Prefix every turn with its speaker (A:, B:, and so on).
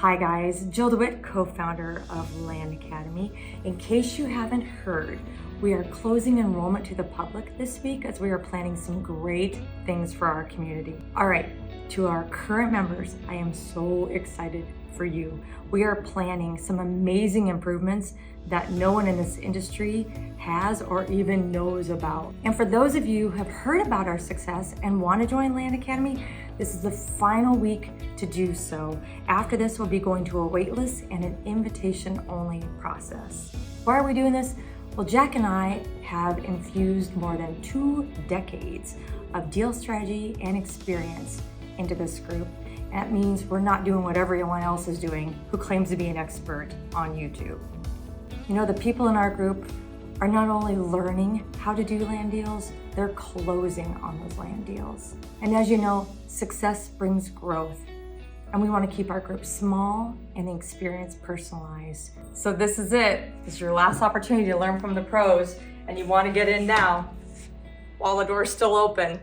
A: Hi guys, Jill DeWitt, co-founder of Land Academy. In case you haven't heard, we are closing enrollment to the public this week as we are planning some great things for our community. All right, to our current members, I am so excited for you. We are planning some amazing improvements that no one in this industry has or even knows about. And for those of you who have heard about our success and want to join Land Academy, this is the final week to do so. After this, we'll be going to a wait list and an invitation-only process. Why are we doing this? Well, Jack and I have infused more than 2 decades of deal strategy and experience into this group. And that means we're not doing what everyone else is doing who claims to be an expert on YouTube. You know, the people in our group are not only learning how to do land deals, they're closing on those land deals. And as you know, success brings growth. And we want to keep our group small and the experience personalized. So this is it. This is your last opportunity to learn from the pros, and you want to get in now while the door's still open.